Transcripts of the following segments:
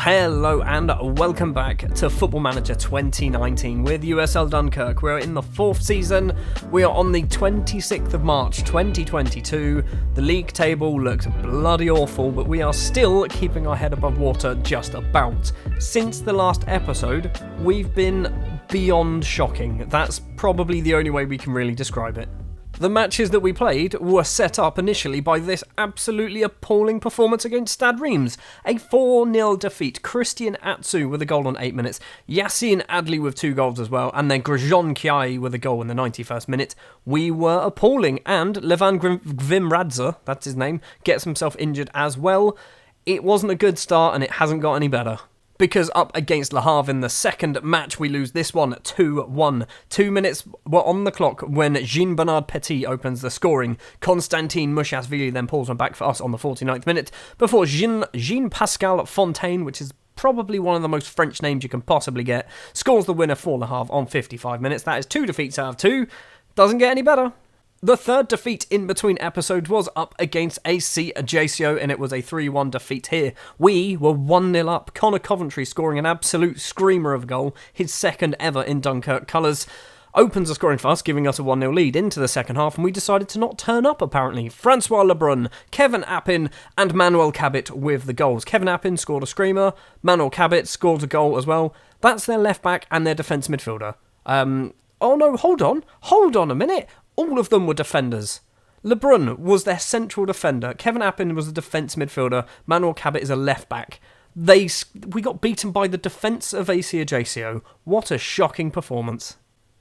Hello and welcome back to Football Manager 2019 with USL Dunkerque. We're in the 4th season. We are on the 26th of March 2022. The league table looks bloody awful, but we are still keeping our head above water just about. Since the last episode, we've been beyond shocking. That's probably the only way we can really describe it. The matches that we played were set up initially by this absolutely appalling performance against Stade Reims. A 4-0 defeat. Christian Atsu with a goal on 8 minutes. Yassine Adli with 2 goals as well. And then Grjon Kiai with a goal in the 91st minute. We were appalling. And Levan Gvimradze, that's his name, gets himself injured as well. It wasn't a good start and it hasn't got any better. Because up against Le Havre in the second match, we lose this one 2-1. 2 minutes were on the clock when Jean-Bernard Petit opens the scoring. Konstantin Mushashvili then pulls one back for us on the 49th minute before Jean-Pascal Fontaine, which is probably one of the most French names you can possibly get, scores the winner for Le Havre on 55 minutes. That is 2 defeats out of 2. Doesn't get any better. The third defeat in between episodes was up against AC Ajaccio, and it was a 3-1 defeat here. We were 1-0 up. Connor Coventry scoring an absolute screamer of a goal, his second ever in Dunkerque colours. Opens the scoring for us, giving us a 1-0 lead into the second half, and we decided to not turn up, apparently. Francois Lebrun, Kevin Appin, and Manuel Cabot with the goals. Kevin Appin scored a screamer, Manuel Cabot scored a goal as well. That's their left-back and their defence midfielder. Oh no, hold on a minute. All of them were defenders. Lebrun was their central defender. Kevin Appin was a defence midfielder. Manuel Cabot is a left-back. We got beaten by the defence of AC Ajaccio. What a shocking performance.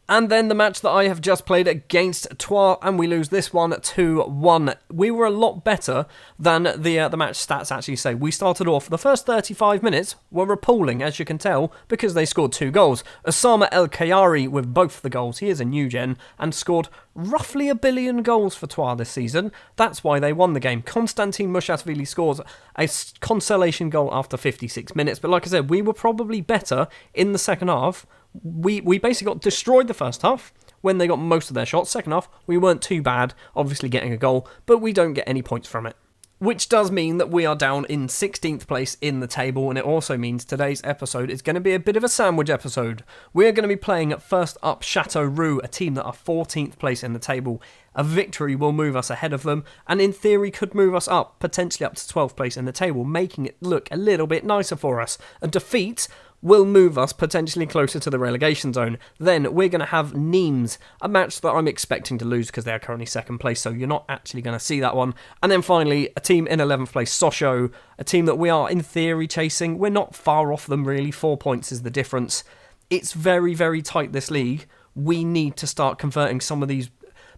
And then the match that I have just played against Troyes, and we lose this one 2-1. We were a lot better than the match stats actually say. We started off, the first 35 minutes were appalling, as you can tell, because they scored 2 goals. Osama El Kayari with both the goals. He is a new gen, and scored roughly 1 billion goals for Troyes this season. That's why they won the game. Konstantin Mushashvili scores a consolation goal after 56 minutes. But like I said, we were probably better in the second half. We basically got destroyed the first half when they got most of their shots. Second half, we weren't too bad, obviously getting a goal, but we don't get any points from it. Which does mean that we are down in 16th place in the table, and it also means today's episode is going to be a bit of a sandwich episode. We're going to be playing first up Châteauroux, a team that are 14th place in the table. A victory will move us ahead of them, and in theory could move us up, potentially up to 12th place in the table, making it look a little bit nicer for us. A defeat will move us potentially closer to the relegation zone. Then we're going to have Nîmes, a match that I'm expecting to lose because they are currently 2nd place, so you're not actually going to see that one. And then finally, a team in 11th place, Sochaux, a team that we are in theory chasing. We're not far off them really, 4 points is the difference. It's very, very tight, this league. We need to start converting some of these.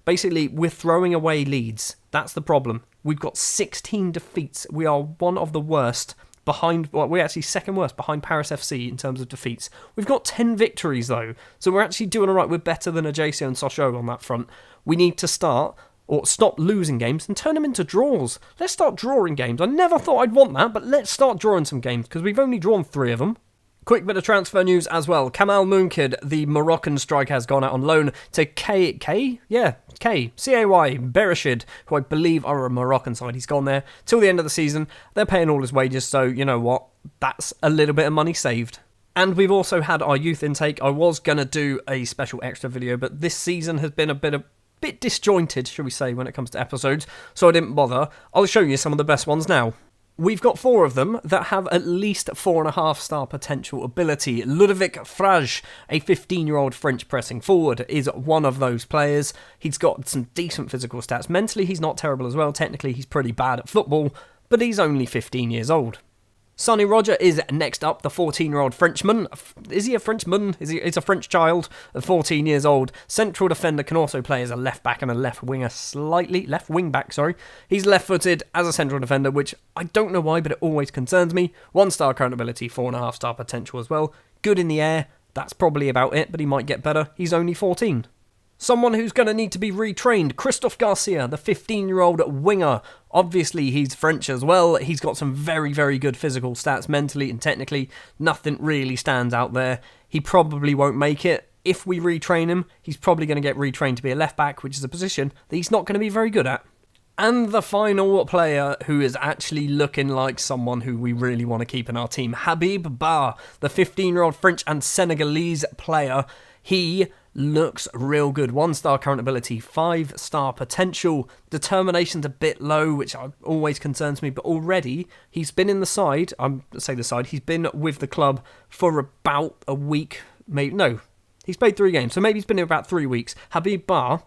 Basically, we're throwing away leads. That's the problem. We've got 16 defeats. We are one of the worst. We're actually second worst behind Paris FC in terms of defeats. We've got 10 victories though, so we're actually doing alright. We're better than Ajaccio and Sochaux on that front. We need to stop losing games and turn them into draws. Let's start drawing games. I never thought I'd want that, but let's start drawing some games because we've only drawn 3 of them. Quick bit of transfer news as well. Kamal Munkid, the Moroccan striker, has gone out on loan to Cay Bereshid, who I believe are a Moroccan side. He's gone there till the end of the season. They're paying all his wages, so you know what? That's a little bit of money saved. And we've also had our youth intake. I was going to do a special extra video, but this season has been a bit disjointed, shall we say, when it comes to episodes, so I didn't bother. I'll show you some of the best ones now. We've got 4 of them that have at least 4.5-star potential ability. Ludovic Frage, a 15-year-old French pressing forward, is one of those players. He's got some decent physical stats. Mentally, he's not terrible as well. Technically, he's pretty bad at football, but he's only 15 years old. Sonny Roger is next up, the 14-year-old Frenchman. Is he a Frenchman? He's a French child at 14 years old. Central defender, can also play as a left-back and a left wing-back. He's left-footed as a central defender, which I don't know why, but it always concerns me. 1-star current ability, 4.5-star potential as well. Good in the air, that's probably about it, but he might get better. He's only 14. Someone who's going to need to be retrained, Christophe Garcia, the 15-year-old winger. Obviously, he's French as well. He's got some very, very good physical stats mentally and technically. Nothing really stands out there. He probably won't make it. If we retrain him, he's probably going to get retrained to be a left-back, which is a position that he's not going to be very good at. And the final player who is actually looking like someone who we really want to keep in our team, Habib Ba, the 15-year-old French and Senegalese player. He looks real good. 1-star current ability, 5-star potential. Determination's a bit low, which always concerns me, but already he's been in the side. He's been with the club for about a week. He's played 3 games, so maybe he's been here about 3 weeks. Habib Ba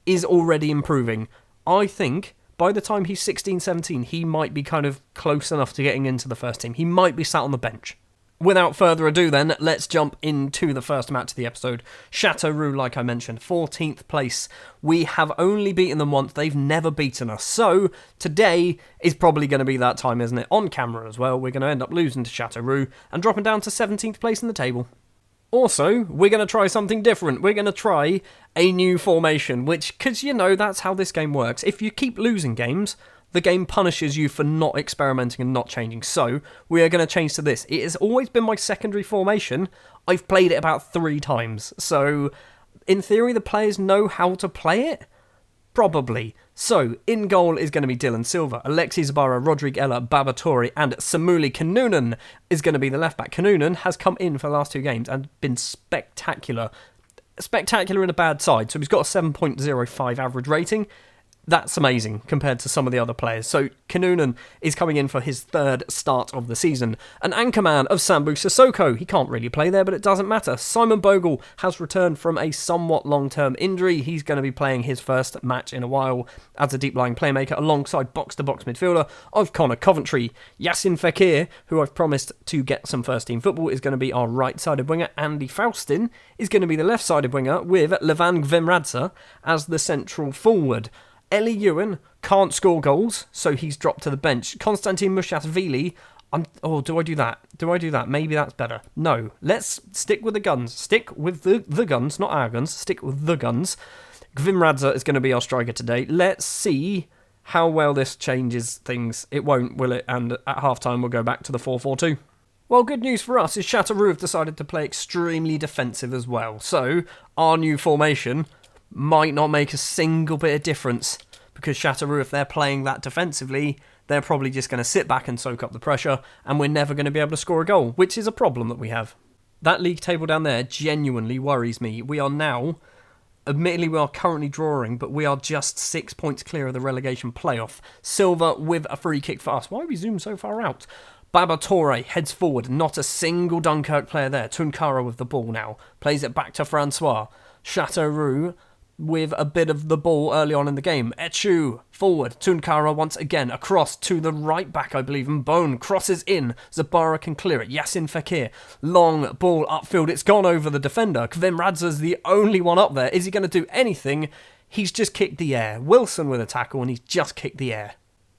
is already improving. I think by the time he's 16, 17, he might be kind of close enough to getting into the first team. He might be sat on the bench. Without further ado then, let's jump into the first match of the episode. Châteauroux, like I mentioned, 14th place. We have only beaten them once. They've never beaten us. So today is probably going to be that time, isn't it? On camera as well. We're going to end up losing to Châteauroux and dropping down to 17th place in the table. Also, we're going to try something different. We're going to try a new formation, because, that's how this game works. If you keep losing games, the game punishes you for not experimenting and not changing. So, we are going to change to this. It has always been my secondary formation. I've played it about 3 times. So, in theory, the players know how to play it. Probably. So, in goal is going to be Dylan Silva, Alexis Zabara, Rodrigue Ella, Baba Touré, and Samuli Kanunan is going to be the left back. Kanunan has come in for the last 2 games and been spectacular. Spectacular in a bad side. So he's got a 7.05 average rating. That's amazing compared to some of the other players. So Kanunan is coming in for his 3rd start of the season. An anchorman of Sambu Sissoko. He can't really play there, but it doesn't matter. Simon Bogle has returned from a somewhat long-term injury. He's going to be playing his first match in a while as a deep-lying playmaker alongside box-to-box midfielder of Connor Coventry. Yassin Fekir, who I've promised to get some first-team football, is going to be our right-sided winger. Andy Faustin is going to be the left-sided winger with Levan Gvemradze as the central forward. Ellie Ewan can't score goals, so he's dropped to the bench. Konstantin Mushashvili, do I do that? Maybe that's better. No, let's stick with the guns. Stick with the guns, not our guns. Stick with the guns. Gvimradze is going to be our striker today. Let's see how well this changes things. It won't, will it? And at half-time, we'll go back to the 4-4-2. Well, good news for us is Châteauroux have decided to play extremely defensive as well. So, our new formation might not make a single bit of difference, because Châteauroux, if they're playing that defensively, they're probably just going to sit back and soak up the pressure, and we're never going to be able to score a goal, which is a problem that we have. That league table down there genuinely worries me. We are now, admittedly we are currently drawing, but we are just 6 points clear of the relegation playoff. Silva with a free kick for us. Why have we zoomed so far out? Baba Touré heads forward, not a single Dunkerque player there. Tunkara with the ball now, plays it back to Francois. Châteauroux with a bit of the ball early on in the game. Echu forward. Tunkara once again across to the right back, I believe, and Bone crosses in. Zabara can clear it. Yassin Fekir. Long ball upfield. It's gone over the defender. Gvemradze's the only one up there. Is he going to do anything? He's just kicked the air. Wilson with a tackle, and he's just kicked the air.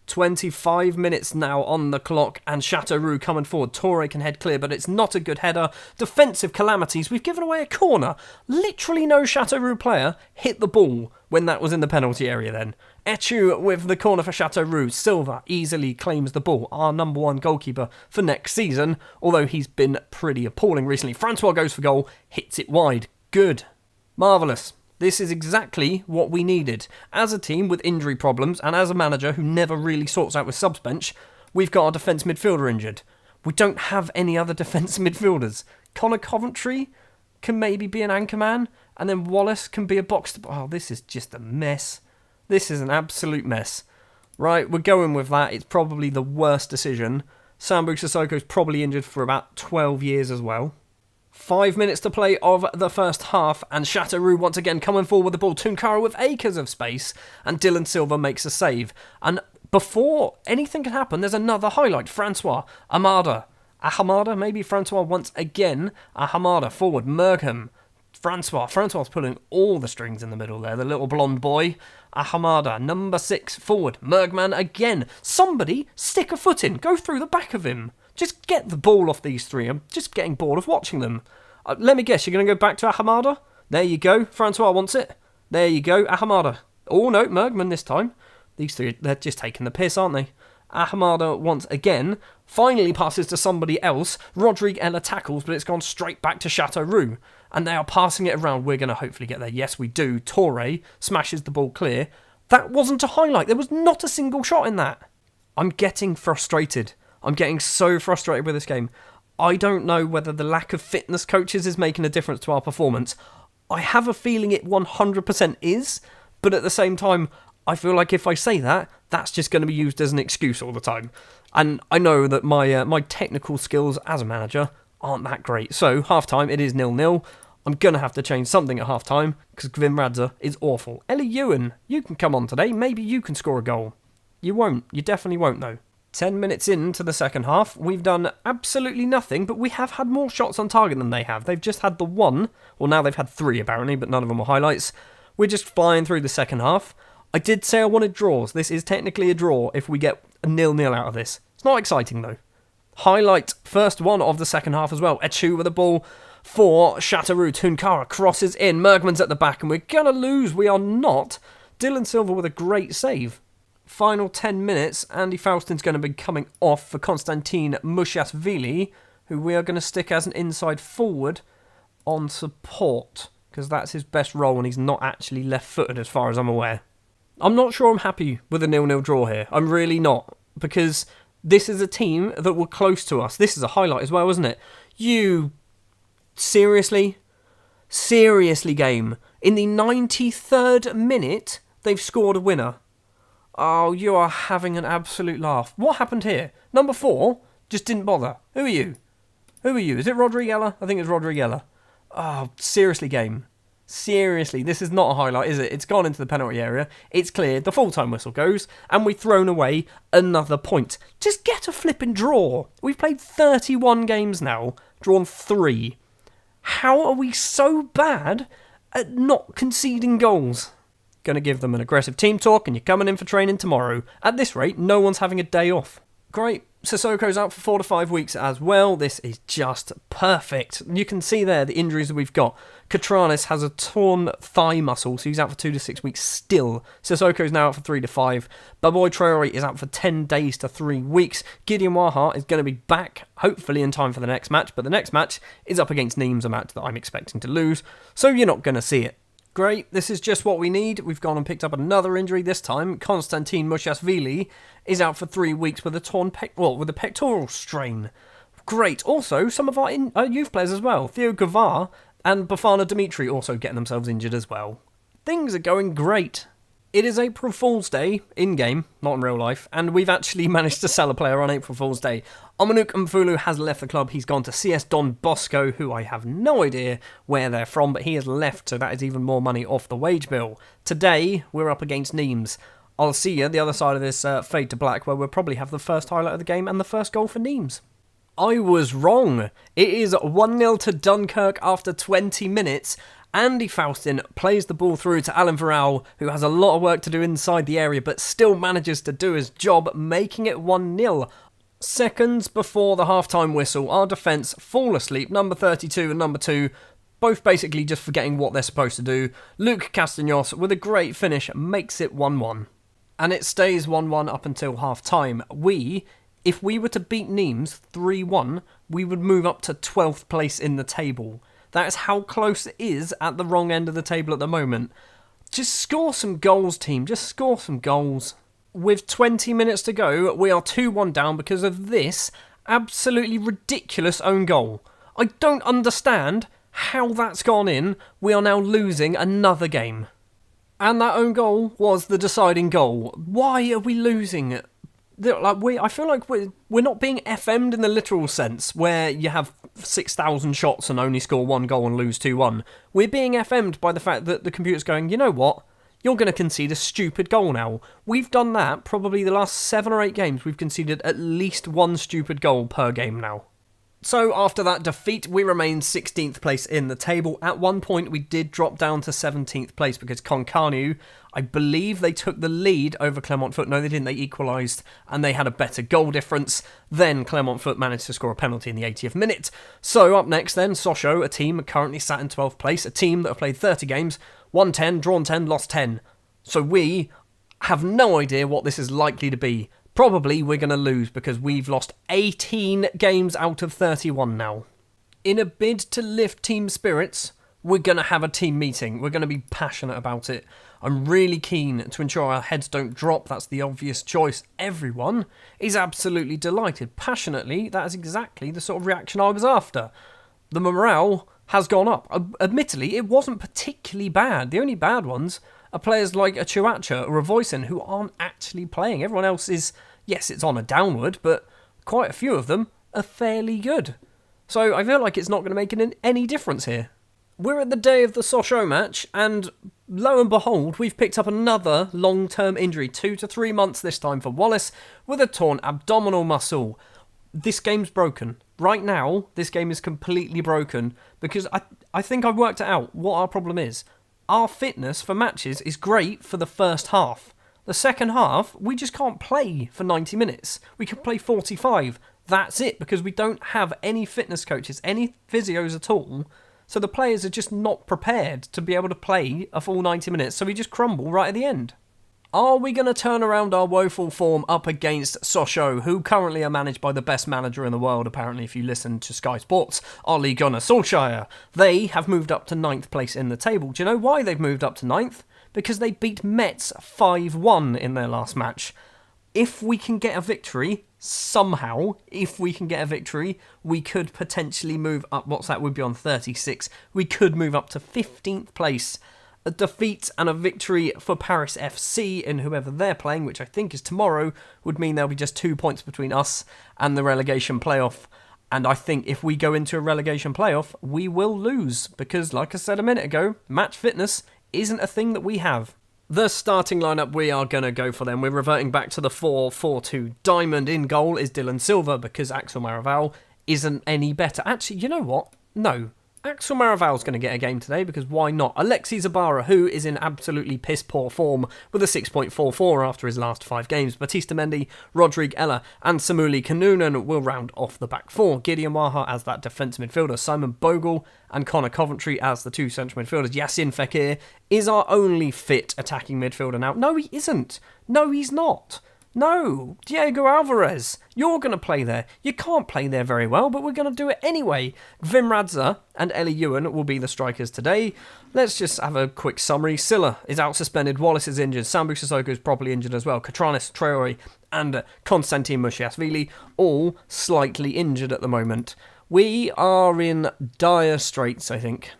25 minutes now on the clock, and Châteauroux coming forward. Touré can head clear, but it's not a good header. Defensive calamities. We've given away a corner. Literally no Châteauroux player hit the ball when that was in the penalty area then. Echu with the corner for Châteauroux. Silva easily claims the ball. Our number 1 goalkeeper for next season, although he's been pretty appalling recently. Francois goes for goal, hits it wide. Good. Marvellous. This is exactly what we needed. As a team with injury problems, and as a manager who never really sorts out with subs bench, we've got our defence midfielder injured. We don't have any other defence midfielders. Connor Coventry can maybe be an anchorman, and then Wallace can be a box. Oh, this is just a mess. This is an absolute mess. Right, we're going with that. It's probably the worst decision. Sambu Sissoko's probably injured for about 12 years as well. 5 minutes to play of the first half, and Châteauroux once again coming forward with the ball. Tunkara with acres of space, and Dylan Silva makes a save. And before anything can happen, there's another highlight. Francois, Ahamada, maybe Francois once again. Ahamada forward, Mergham. Francois's pulling all the strings in the middle there, the little blonde boy. Ahamada, number 6, forward. Mergman again. Somebody stick a foot in, go through the back of him. Just get the ball off these 3. I'm just getting bored of watching them. Let me guess, you're going to go back to Ahamada? There you go. Francois wants it. There you go. Ahamada. Oh, no, Mergman this time. These 3, they're just taking the piss, aren't they? Ahamada once again finally passes to somebody else. Rodrigue Ella tackles, but it's gone straight back to Châteauroux. And they are passing it around. We're going to hopefully get there. Yes, we do. Touré smashes the ball clear. That wasn't a highlight. There was not a single shot in that. I'm getting frustrated. I'm getting so frustrated with this game. I don't know whether the lack of fitness coaches is making a difference to our performance. I have a feeling it 100% is, but at the same time, I feel like if I say that, that's just going to be used as an excuse all the time. And I know that my technical skills as a manager aren't that great. So, half-time, it is 0-0. I'm going to have to change something at half-time because Gvin Radza is awful. Ellie Ewan, you can come on today. Maybe you can score a goal. You won't. You definitely won't, though. 10 minutes into the second half, we've done absolutely nothing, but we have had more shots on target than they have. They've just had the one. Well, now they've had 3, apparently, but none of them were highlights. We're just flying through the second half. I did say I wanted draws. This is technically a draw if we get a 0-0 out of this. It's not exciting, though. Highlight, first one of the second half as well. Echu with the ball for Chateauroux. Tunkara crosses in. Mergman's at the back, and we're going to lose. We are not. Dylan Silva with a great save. Final 10 minutes, Andy Faustin's going to be coming off for Konstantin Mushiashvili, who we are going to stick as an inside forward on support, because that's his best role, and he's not actually left-footed as far as I'm aware. I'm not sure I'm happy with a 0-0 draw here. I'm really not, because this is a team that were close to us. This is a highlight as well, isn't it? You... Seriously? Seriously, game. In the 93rd minute, they've scored a winner. Oh, you are having an absolute laugh. What happened here? Number 4 just didn't bother. Who are you? Who are you? Is it Rodriguella? I think it's Rodriguella. Oh, seriously, game. Seriously, this is not a highlight, is it? It's gone into the penalty area. It's cleared. The full-time whistle goes. And we've thrown away another point. Just get a flipping draw. We've played 31 games now. Drawn 3. How are we so bad at not conceding goals? Going to give them an aggressive team talk, and you're coming in for training tomorrow. At this rate, no one's having a day off. Great. Sissoko's out for 4 to 5 weeks as well. This is just perfect. You can see there the injuries that we've got. Katranis has a torn thigh muscle, so he's out for 2 to 6 weeks still. Sissoko's now out for 3 to 5. Baboy Traore is out for 10 days to 3 weeks. Gideon Waha is going to be back, hopefully in time for the next match, but the next match is up against Nîmes, a match that I'm expecting to lose, so you're not going to see it. Great, this is just what we need. We've gone and picked up another injury this time. Konstantin Mushiashvili is out for 3 weeks with a with a pectoral strain. Great. Also, some of our youth players as well. Theo Gavar and Bafana Dimitri also getting themselves injured as well. Things are going great. It is April Fool's Day, in-game, not in real life, and we've actually managed to sell a player on April Fool's Day. Omanuk Mfulu has left the club. He's gone to CS Don Bosco, who I have no idea where they're from, but he has left, so that is even more money off the wage bill. Today, we're up against Nîmes. I'll see you at the other side of this fade to black, where we'll probably have the first highlight of the game and the first goal for Nîmes. I was wrong. It is 1-0 to Dunkirk after 20 minutes. Andy Faustin plays the ball through to Alan Varel, who has a lot of work to do inside the area, but still manages to do his job, making it 1-0. Seconds before the half-time whistle, our defence fall asleep. Number 32 and number 2, both basically just forgetting what they're supposed to do. Luke Castagnos, with a great finish, makes it 1-1. And it stays 1-1 up until half-time. If we were to beat Nîmes 3-1, we would move up to 12th place in the table. That is how close it is at the wrong end of the table at the moment. Just score some goals, team. Just score some goals. With 20 minutes to go, we are 2-1 down because of this absolutely ridiculous own goal. I don't understand how that's gone in. We are now losing another game. And that own goal was the deciding goal. Why are we losing? I feel like we're not being FM'd in the literal sense, where you have 6,000 shots and only score 1 goal and lose 2-1. We're being FM'd by the fact that the computer's going, you know what? You're going to concede a stupid goal now. We've done that probably the last 7 or 8 games. We've conceded at least 1 stupid goal per game now. So after that defeat, we remained 16th place in the table. At one point, we did drop down to 17th place because Concarneau, I believe they took the lead over Clermont Foot. No, they didn't. They equalised and they had a better goal difference. Then Clermont Foot managed to score a penalty in the 80th minute. So up next then, Sochaux, a team currently sat in 12th place, a team that have played 30 games, won 10, drawn 10, lost 10. So we have no idea what this is likely to be. Probably we're going to lose because we've lost 18 games out of 31 now. In a bid to lift team spirits, we're going to have a team meeting. We're going to be passionate about it. I'm really keen to ensure our heads don't drop. That's the obvious choice. Everyone is absolutely delighted. Passionately, that is exactly the sort of reaction I was after. The morale has gone up. Admittedly, it wasn't particularly bad. The only bad ones are players like a Chuacha or a Voisin who aren't actually playing. Everyone else is, yes, it's on a downward, but quite a few of them are fairly good. So I feel like it's not going to make any difference here. We're at the day of the Sochaux match, and lo and behold, we've picked up another long-term injury, 2 to 3 months this time for Wallace, with a torn abdominal muscle. This game's broken. Right now, this game is completely broken, because I think I've worked it out what our problem is. Our fitness for matches is great for the first half. The second half, we just can't play for 90 minutes. We can play 45. That's it, because we don't have any fitness coaches, any physios at all. So the players are just not prepared to be able to play a full 90 minutes, so we just crumble right at the end. Are we going to turn around our woeful form up against Sochaux, who currently are managed by the best manager in the world, apparently, if you listen to Sky Sports, Ole Gunnar Solskjaer? They have moved up to 9th place in the table. Do you know why they've moved up to 9th? Because they beat Metz 5-1 in their last match. If we can get a victory, somehow, we could potentially move up. What's that? We'd be on 36. We could move up to 15th place. A defeat and a victory for Paris FC in whoever they're playing, which I think is tomorrow, would mean there'll be just 2 points between us and the relegation playoff. And I think if we go into a relegation playoff, we will lose. Because, like I said a minute ago, match fitness isn't a thing that we have. The starting lineup, we are going to go for them. We're reverting back to the 4-4-2 diamond. In goal is Dylan Silva because Axel Maraval isn't any better. Actually, you know what? No. Axel Maraval's going to get a game today because why not? Alexi Zabara, who is in absolutely piss-poor form with a 6.44 after his last 5 games. Batista Mendy, Rodrigue Ella and Samuli Kanunen will round off the back 4. Gideon Waha as that defensive midfielder. Simon Bogle and Connor Coventry as the 2 central midfielders. Yassin Fekir is our only fit attacking midfielder now. No, he isn't. No, he's not. No, Diego Alvarez, you're going to play there. You can't play there very well, but we're going to do it anyway. Vim Radza and Ellie Ewan will be the strikers today. Let's just have a quick summary. Silla is out suspended, Wallace is injured, Sambu Sissoko is probably injured as well, Katranis, Traore and Konstantin Mushiashvili all slightly injured at the moment. We are in dire straits, I think.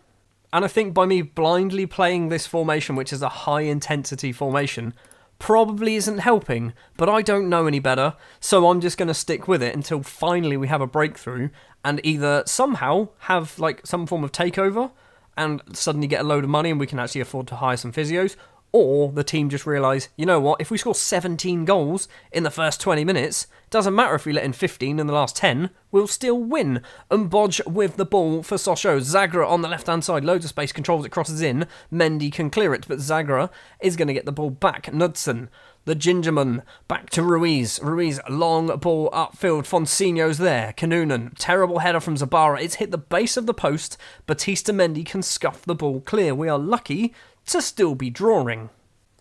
And I think by me blindly playing this formation, which is a high-intensity formation, probably isn't helping, but I don't know any better, so I'm just going to stick with it until finally we have a breakthrough and either somehow have like some form of takeover and suddenly get a load of money and we can actually afford to hire some physios, or the team just realise, you know what, if we score 17 goals in the first 20 minutes, doesn't matter if we let in 15 in the last 10, we'll still win. And Bodge with the ball for Sochaux. Zagra on the left-hand side, loads of space, controls it, crosses in. Mendy can clear it, but Zagra is going to get the ball back. Knudsen, the Gingerman, back to Ruiz. Ruiz, long ball upfield, Fonsigno's there. Kanunen, terrible header from Zabara. It's hit the base of the post. Batista Mendy can scuff the ball clear. We are lucky to still be drawing.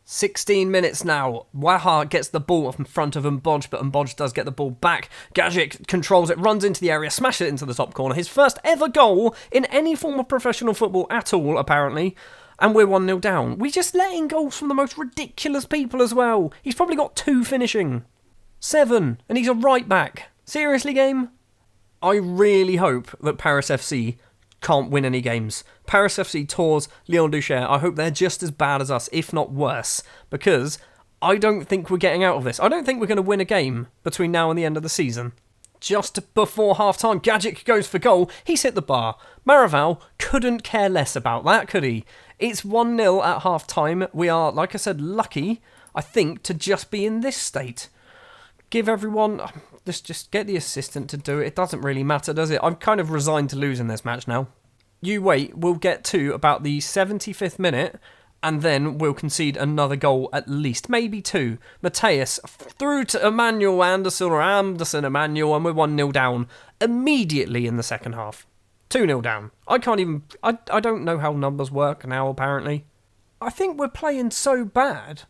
16 minutes now. Waha gets the ball in front of Mbodge, but Mbodge does get the ball back. Gajic controls it, runs into the area, smashes it into the top corner. His first ever goal in any form of professional football at all, apparently. And we're 1-0 down. We're just letting goals from the most ridiculous people as well. He's probably got 2 finishing. 7. And he's a right back. Seriously, game? I really hope that Paris FC can't win any games. Paris FC tours Lyon Duchère. I hope they're just as bad as us, if not worse, because I don't think we're getting out of this. I don't think we're going to win a game between now and the end of the season. Just before half-time, Gajic goes for goal. He's hit the bar. Maraval couldn't care less about that, could he? It's 1-0 at half-time. We are, like I said, lucky, I think, to just be in this state. Give everyone... Just get the assistant to do it. It doesn't really matter, does it? I'm kind of resigned to losing this match now. You wait, we'll get to about the 75th minute, and then we'll concede another goal at least. Maybe 2. Mateus through to Emmanuel Anderson, or Anderson Emmanuel, and we're 1-0 down immediately in the second half. 2-0 down. I don't know how numbers work now, apparently. I think we're playing so bad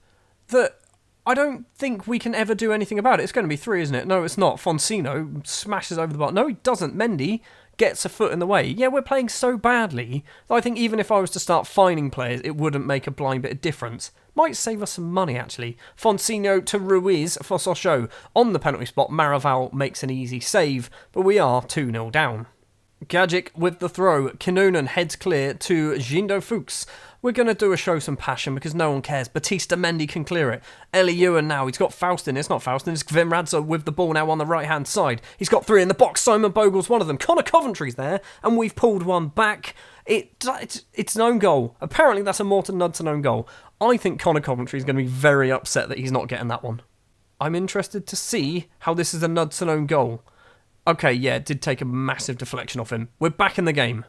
that I don't think we can ever do anything about it. It's going to be 3, isn't it? No, it's not. Foncino smashes over the bar. No, he doesn't. Mendy gets a foot in the way. Yeah, we're playing so badly that I think even if I was to start fining players, it wouldn't make a blind bit of difference. Might save us some money, actually. Foncino to Ruiz for Sochaux. On the penalty spot, Maraval makes an easy save, but we are 2-0 down. Gagic with the throw. Kinnunen heads clear to Jindo Fuchs. We're going to do a show some passion because no one cares. Batista Mendy can clear it. Eli Ewan now. He's got Faustin. It's not Faustin. It's Gvimradze with the ball now on the right-hand side. He's got 3 in the box. Simon Bogle's one of them. Connor Coventry's there. And we've pulled one back. It's an own goal. Apparently that's a Morten Knudsen own goal. I think Connor Coventry's going to be very upset that he's not getting that one. I'm interested to see how this is a Knudsen own goal. Okay, yeah, it did take a massive deflection off him. We're back in the game.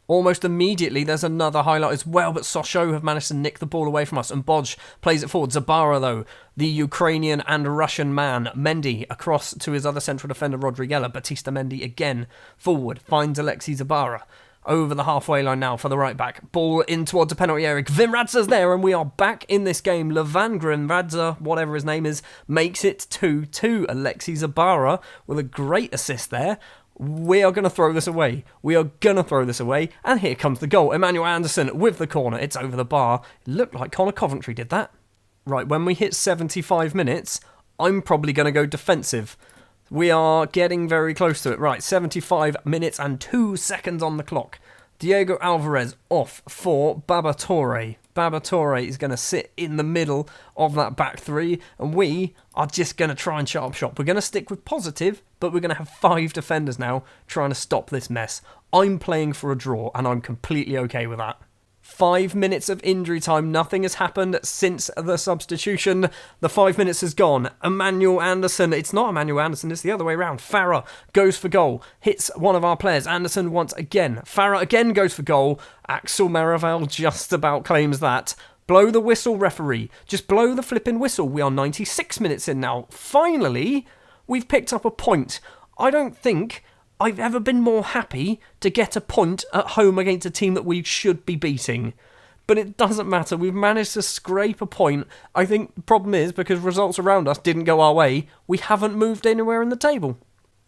Almost immediately, there's another highlight as well, but Sochaux have managed to nick the ball away from us, and Bodge plays it forward. Zabara, though, the Ukrainian and Russian man. Mendy across to his other central defender, Rodriguela. Batista Mendy again forward, finds Alexei Zabara. Over the halfway line now for the right back. Ball in towards the penalty area. Gvimradze's there, and we are back in this game. Levan Gvimradze, whatever his name is, makes it 2-2. Alexei Zabara with a great assist there. We are going to throw this away. And here comes the goal. Emmanuel Anderson with the corner. It's over the bar. It looked like Connor Coventry did that. Right, when we hit 75 minutes, I'm probably going to go defensive. We are getting very close to it. Right, 75 minutes and 2 seconds on the clock. Diego Alvarez off for Baba Toure. Baba Toure is going to sit in the middle of that back 3, and we are just going to try and sharp shot. We're going to stick with positive, but we're going to have 5 defenders now trying to stop this mess. I'm playing for a draw, and I'm completely okay with that. 5 minutes of injury time. Nothing has happened since the substitution. The 5 minutes has gone. Emmanuel Anderson. It's not Emmanuel Anderson. It's the other way around. Farah goes for goal. Hits one of our players. Anderson once again. Farah again goes for goal. Axel Maraval just about claims that. Blow the whistle, referee. Just blow the flipping whistle. We are 96 minutes in now. Finally, we've picked up a point. I don't think I've ever been more happy to get a point at home against a team that we should be beating. But it doesn't matter. We've managed to scrape a point. I think the problem is because results around us didn't go our way, we haven't moved anywhere in the table.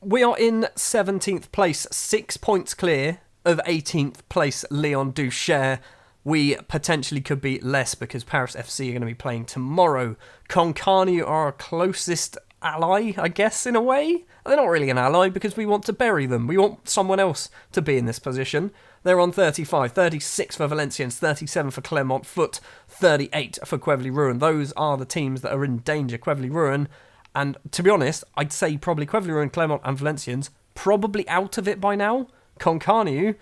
We are in 17th place, 6 points clear of 18th place Leon Duchère. We potentially could be less because Paris FC are going to be playing tomorrow. Concarneau are our closest ally, I guess, in a way. They're not really an ally because we want to bury them. We want someone else to be in this position. They're on 35, 36 for Valenciennes, 37 for Clermont Foot, 38 for Queville-Rouen. Those are the teams that are in danger. Queville-Rouen, and to be honest, I'd say probably Queville-Rouen, Clermont and Valenciennes, probably out of it by now. Concarneau,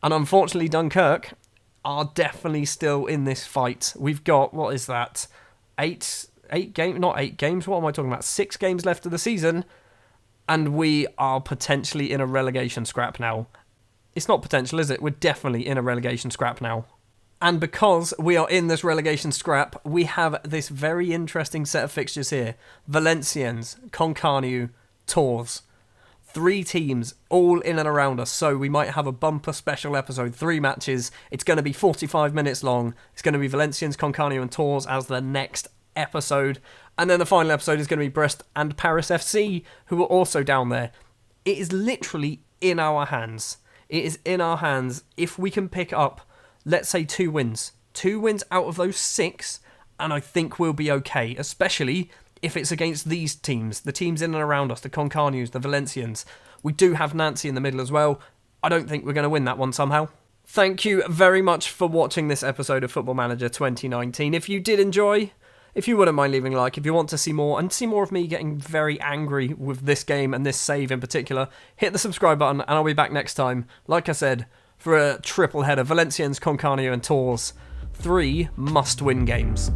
and unfortunately Dunkerque, are definitely still in this fight. We've got, what is that, 8 games, not 8 games, what am I talking about? 6 games left of the season, and we are potentially in a relegation scrap now. It's not potential, is it? We're definitely in a relegation scrap now. And because we are in this relegation scrap, we have this very interesting set of fixtures here. Valenciennes, Concarneau, Tours. 3 teams all in and around us, so we might have a bumper special episode, 3 matches. It's going to be 45 minutes long. It's going to be Valenciennes, Concarneau and Tours as the next episode, and then the final episode is going to be Brest and Paris FC, who are also down there. It is literally in our hands. It is in our hands if we can pick up, let's say, 2 wins. 2 wins out of those 6, and I think we'll be okay, especially if it's against these teams, the teams in and around us, the Concarneaus, the Valenciennes. We do have Nancy in the middle as well. I don't think we're going to win that one somehow. Thank you very much for watching this episode of Football Manager 2019. If you did enjoy, if you wouldn't mind leaving a like, if you want to see more, and see more of me getting very angry with this game and this save in particular, hit the subscribe button and I'll be back next time, like I said, for a triple header, Valenciennes, Concarneau and Tours. 3 must-win games.